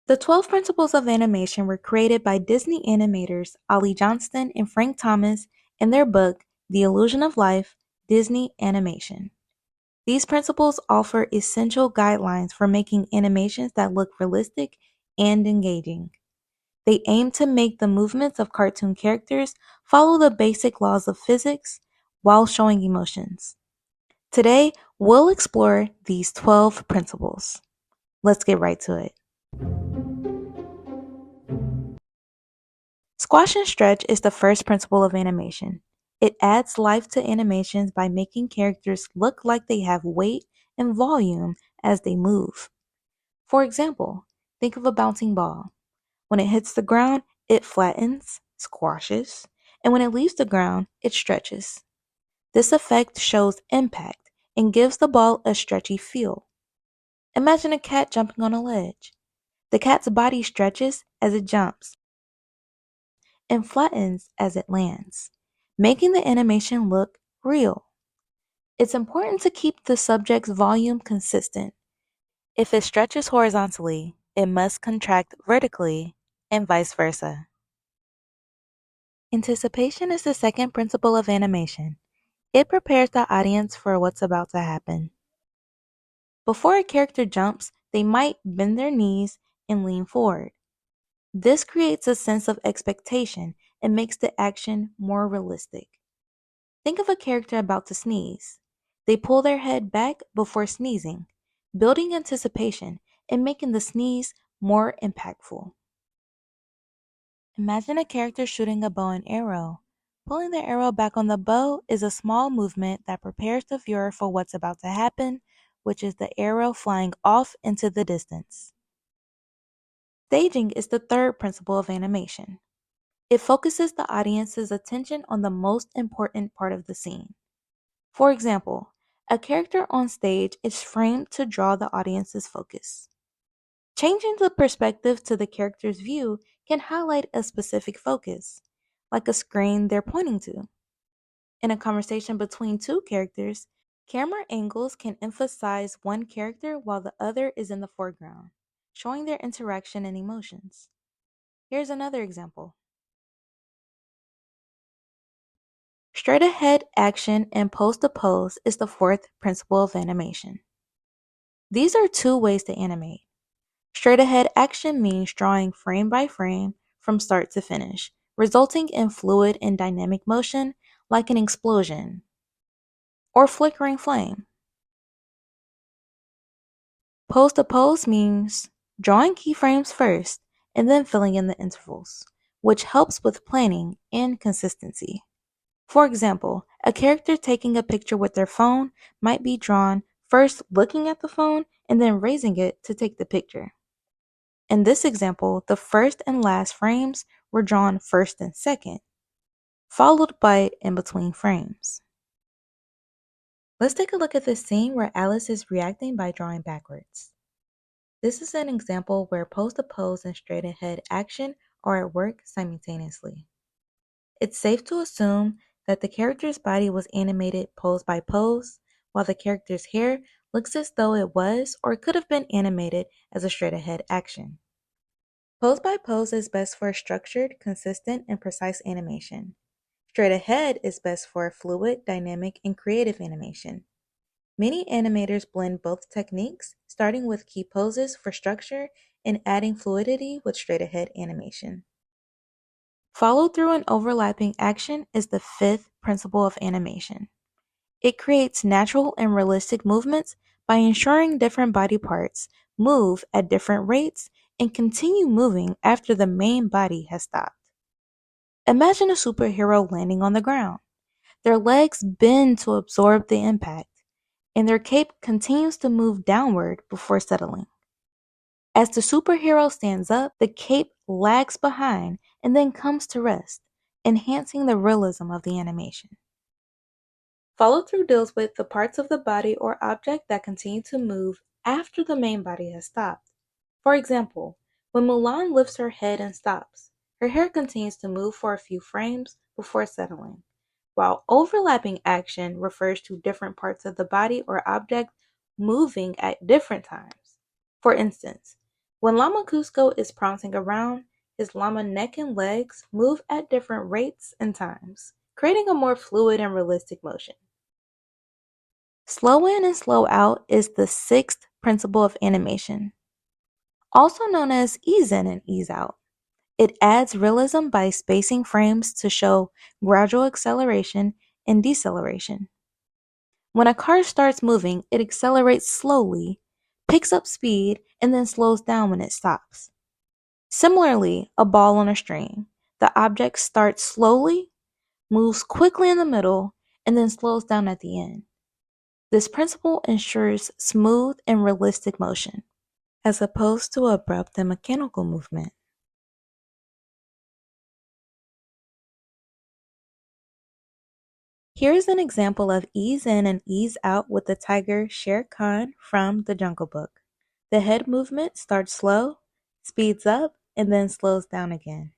The 12 Principles of Animation were created by Disney animators Ollie Johnston and Frank Thomas in their book, The Illusion of Life, Disney Animation. These principles offer essential guidelines for making animations that look realistic and engaging. They aim to make the movements of cartoon characters follow the basic laws of physics while showing emotions. Today, we'll explore these 12 principles. Let's get right to it. Squash and stretch is the first principle of animation. It adds life to animations by making characters look like they have weight and volume as they move. For example, think of a bouncing ball. When it hits the ground, it flattens, squashes, and when it leaves the ground, it stretches. This effect shows impact and gives the ball a stretchy feel. Imagine a cat jumping on a ledge. The cat's body stretches as it jumps and flattens as it lands, making the animation look real. It's important to keep the subject's volume consistent. If it stretches horizontally, it must contract vertically, and vice versa. Anticipation is the second principle of animation. It prepares the audience for what's about to happen. Before a character jumps, they might bend their knees and lean forward. This creates a sense of expectation and makes the action more realistic. Think of a character about to sneeze. They pull their head back before sneezing, building anticipation and making the sneeze more impactful. Imagine a character shooting a bow and arrow. Pulling the arrow back on the bow is a small movement that prepares the viewer for what's about to happen, which is the arrow flying off into the distance. Staging is the third principle of animation. It focuses the audience's attention on the most important part of the scene. For example, a character on stage is framed to draw the audience's focus. Changing the perspective to the character's view can highlight a specific focus, like a screen they're pointing to. In a conversation between two characters, camera angles can emphasize one character while the other is in the foreground, showing their interaction and emotions. Here's another example. Straight ahead action and pose to pose is the fourth principle of animation. These are two ways to animate. Straight ahead action means drawing frame by frame from start to finish, resulting in fluid and dynamic motion like an explosion or flickering flame. Pose to pose means drawing keyframes first and then filling in the intervals, which helps with planning and consistency. For example, a character taking a picture with their phone might be drawn first looking at the phone and then raising it to take the picture. In this example, the first and last frames were drawn first and second, followed by in-between frames. Let's take a look at this scene where Alice is reacting by drawing backwards. This is an example where pose-to-pose and straight-ahead action are at work simultaneously. It's safe to assume that the character's body was animated pose by pose, while the character's hair looks as though it was or could have been animated as a straight-ahead action. Pose by pose is best for structured, consistent, and precise animation. Straight ahead is best for fluid, dynamic, and creative animation. Many animators blend both techniques, starting with key poses for structure and adding fluidity with straight ahead animation. Follow through and overlapping action is the fifth principle of animation. It creates natural and realistic movements by ensuring different body parts move at different rates and continue moving after the main body has stopped. Imagine a superhero landing on the ground. Their legs bend to absorb the impact, and their cape continues to move downward before settling. As the superhero stands up, the cape lags behind and then comes to rest, enhancing the realism of the animation. Follow through deals with the parts of the body or object that continue to move after the main body has stopped. For example, when Mulan lifts her head and stops, her hair continues to move for a few frames before settling, while overlapping action refers to different parts of the body or object moving at different times. For instance, When Llama Cusco is prancing around, his llama neck and legs move at different rates and times, creating a more fluid and realistic motion. Slow in and slow out is the sixth principle of animation, also known as ease in and ease out. It adds realism by spacing frames to show gradual acceleration and deceleration. When a car starts moving, it accelerates slowly, picks up speed, and then slows down when it stops. Similarly, a ball on a string. The object starts slowly, moves quickly in the middle, and then slows down at the end. This principle ensures smooth and realistic motion, as opposed to abrupt and mechanical movement. Here is an example of ease in and ease out with the tiger Shere Khan from The Jungle Book. The head movement starts slow, speeds up, and then slows down again.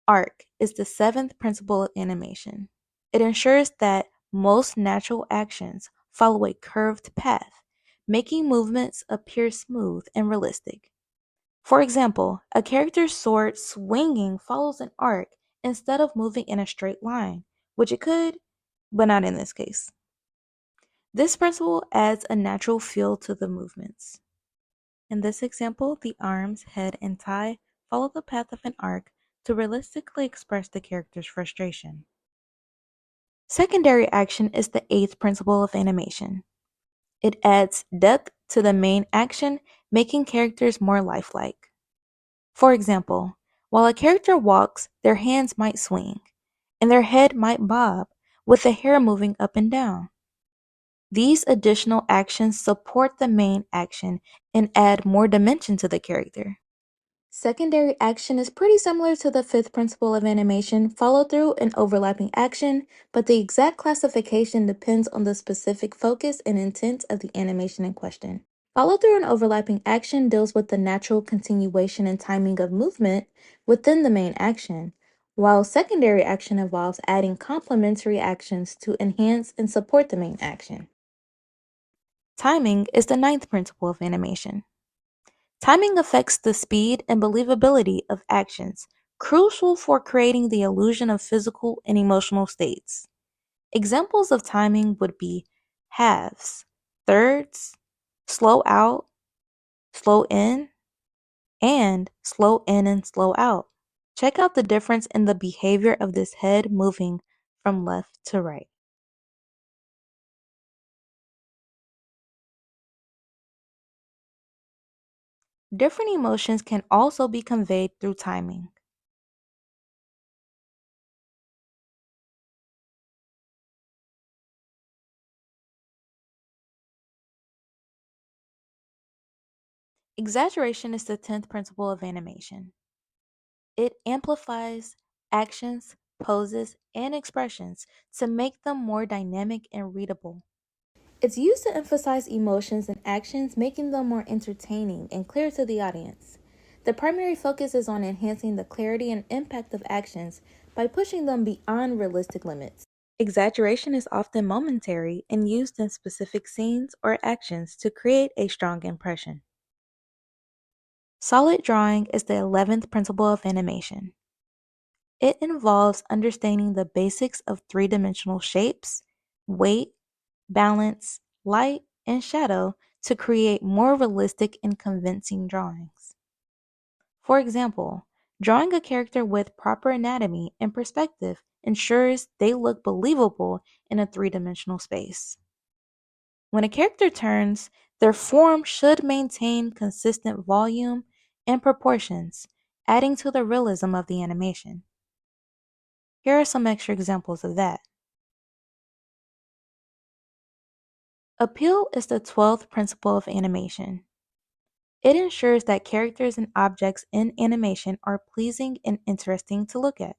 Arc is the seventh principle of animation. It ensures that most natural actions follow a curved path, making movements appear smooth and realistic. For example, a character's sword swinging follows an arc instead of moving in a straight line, which it could, but not in this case. This principle adds a natural feel to the movements. In this example, the arms, head, and tie follow the path of an arc to realistically express the character's frustration. Secondary action is the eighth principle of animation. It adds depth to the main action, making characters more lifelike. For example, while a character walks, their hands might swing, and their head might bob, with the hair moving up and down. These additional actions support the main action and add more dimension to the character. Secondary action is pretty similar to the fifth principle of animation, follow through and overlapping action, but the exact classification depends on the specific focus and intent of the animation in question. Follow through and overlapping action deals with the natural continuation and timing of movement within the main action, while secondary action involves adding complementary actions to enhance and support the main action. Timing is the ninth principle of animation. Timing affects the speed and believability of actions, crucial for creating the illusion of physical and emotional states. Examples of timing would be halves, thirds, slow out, slow in, and slow in and slow out. Check out the difference in the behavior of this head moving from left to right. Different emotions can also be conveyed through timing. Exaggeration is the 10th principle of animation. It amplifies actions, poses, and expressions to make them more dynamic and readable. It's used to emphasize emotions and actions, making them more entertaining and clear to the audience. The primary focus is on enhancing the clarity and impact of actions by pushing them beyond realistic limits. Exaggeration is often momentary and used in specific scenes or actions to create a strong impression. Solid drawing is the 11th principle of animation. It involves understanding the basics of three-dimensional shapes, weight, balance, light, and shadow to create more realistic and convincing drawings. For example, drawing a character with proper anatomy and perspective ensures they look believable in a three-dimensional space. When a character turns, their form should maintain consistent volume and proportions, adding to the realism of the animation. Here are some extra examples of that. Appeal is the 12th principle of animation. It ensures that characters and objects in animation are pleasing and interesting to look at.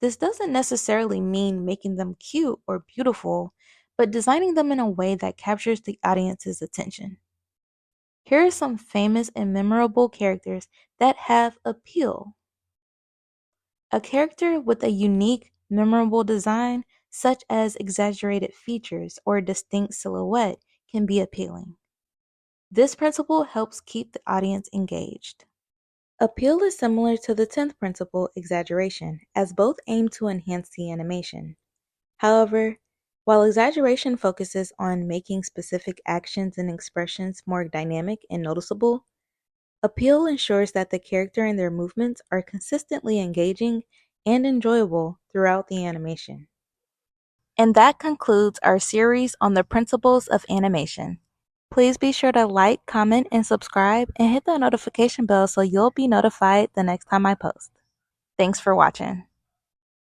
This doesn't necessarily mean making them cute or beautiful, but designing them in a way that captures the audience's attention. Here are some famous and memorable characters that have appeal. A character with a unique, memorable design, such as exaggerated features or a distinct silhouette, can be appealing. This principle helps keep the audience engaged. Appeal is similar to the 10th principle, exaggeration, as both aim to enhance the animation. However, while exaggeration focuses on making specific actions and expressions more dynamic and noticeable, appeal ensures that the character and their movements are consistently engaging and enjoyable throughout the animation. And that concludes our series on the principles of animation. Please be sure to like, comment, and subscribe, and hit the notification bell so you'll be notified the next time I post. Thanks for watching.